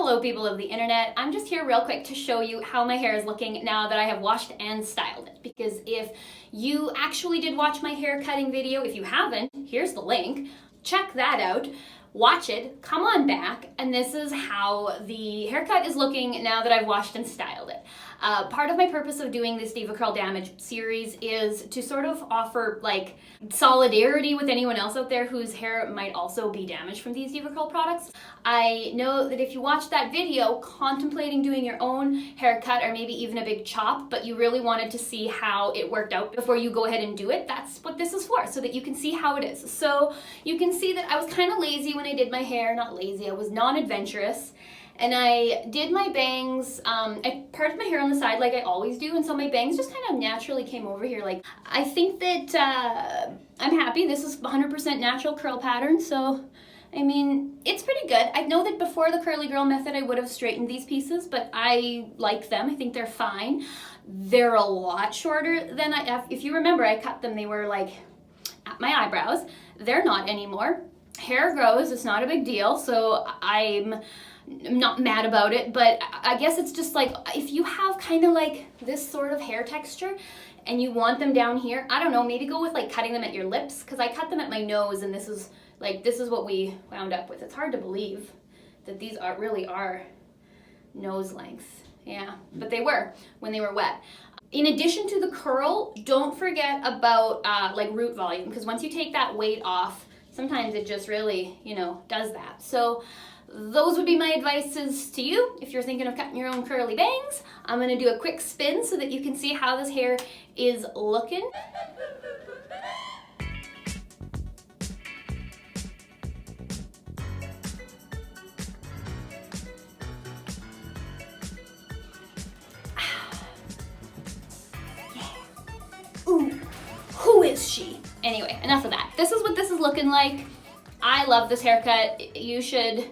Hello people of the internet, I'm just here real quick to show you how my hair is looking now that I have washed and styled it. Because if you actually did watch my hair cutting video, if you haven't, here's the link, check that out, watch it, come on back, and this is how the haircut is looking now that I've washed and styled it. Part of my purpose of doing this DevaCurl Damage series is to sort of offer like solidarity with anyone else out there whose hair might also be damaged from these DevaCurl products. I know that if you watch that video contemplating doing your own haircut or maybe even a big chop, but you really wanted to see how it worked out before you go ahead and do it, that's what this is for, so that you can see how it is. So you can see that I was kind of lazy when I did my hair, not lazy, I was non-adventurous. And I did my bangs, I parted my hair on the side like I always do, and so my bangs just kind of naturally came over here. Like, I think that I'm happy. This is 100% natural curl pattern, so, I mean, it's pretty good. I know that before the curly girl method I would have straightened these pieces, but I like them. I think they're fine. They're a lot shorter than if you remember, I cut them, they were like at my eyebrows. They're not anymore. Hair grows, it's not a big deal, so I'm not mad about it, but I guess it's just like if you have kind of like this sort of hair texture and you want them down here, I don't know, maybe go with like cutting them at your lips, because I cut them at my nose and this is what we wound up with. It's hard to believe that these really are nose length. Yeah, but they were when they were wet. In addition to the curl, don't forget about like root volume, because once you take that weight off, sometimes it just really, you know, does that. So those would be my advices to you if you're thinking of cutting your own curly bangs. I'm gonna do a quick spin so that you can see how this hair is looking. Ooh, who is she? Anyway, enough of that. This is what this is looking like. I love this haircut. You should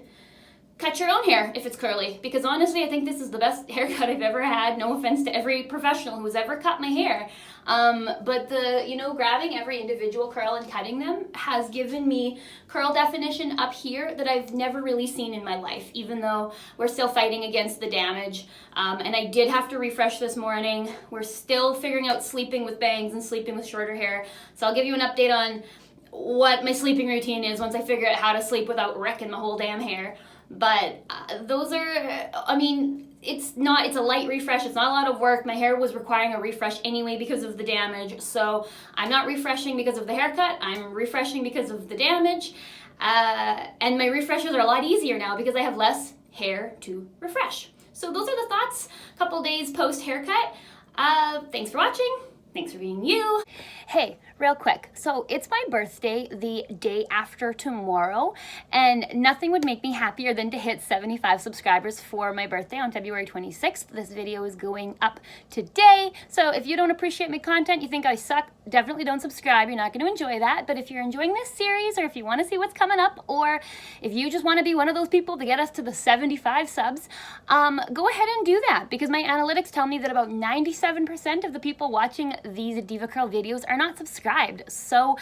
cut your own hair if it's curly, because honestly I think this is the best haircut I've ever had. No offense to every professional who's ever cut my hair, but grabbing every individual curl and cutting them has given me curl definition up here that I've never really seen in my life, even though we're still fighting against the damage. And I did have to refresh this morning. We're still figuring out sleeping with bangs and sleeping with shorter hair, so I'll give you an update on what my sleeping routine is once I figure out how to sleep without wrecking my whole damn hair. But those are, I mean, it's a light refresh. It's not a lot of work. My hair was requiring a refresh anyway because of the damage. So I'm not refreshing because of the haircut. I'm refreshing because of the damage. And my refreshes are a lot easier now because I have less hair to refresh. So those are the thoughts a couple days post haircut. Thanks for watching. Thanks for being you. Hey, real quick, so it's my birthday the day after tomorrow, and nothing would make me happier than to hit 75 subscribers for my birthday on February 26th. This video is going up today, so if you don't appreciate my content, you think I suck, definitely don't subscribe. You're not going to enjoy that. But if you're enjoying this series, or if you want to see what's coming up, or if you just want to be one of those people to get us to the 75 subs, go ahead and do that, because my analytics tell me that about 97% of the people watching these DevaCurl videos are not subscribed. So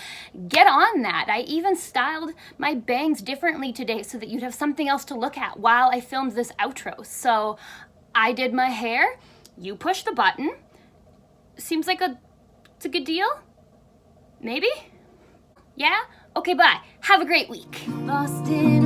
get on that. I even styled my bangs differently today so that you'd have something else to look at while I filmed this outro. So I did my hair, you push the button. Seems like it's a good deal? Maybe? Yeah? Okay, bye. Have a great week. Boston.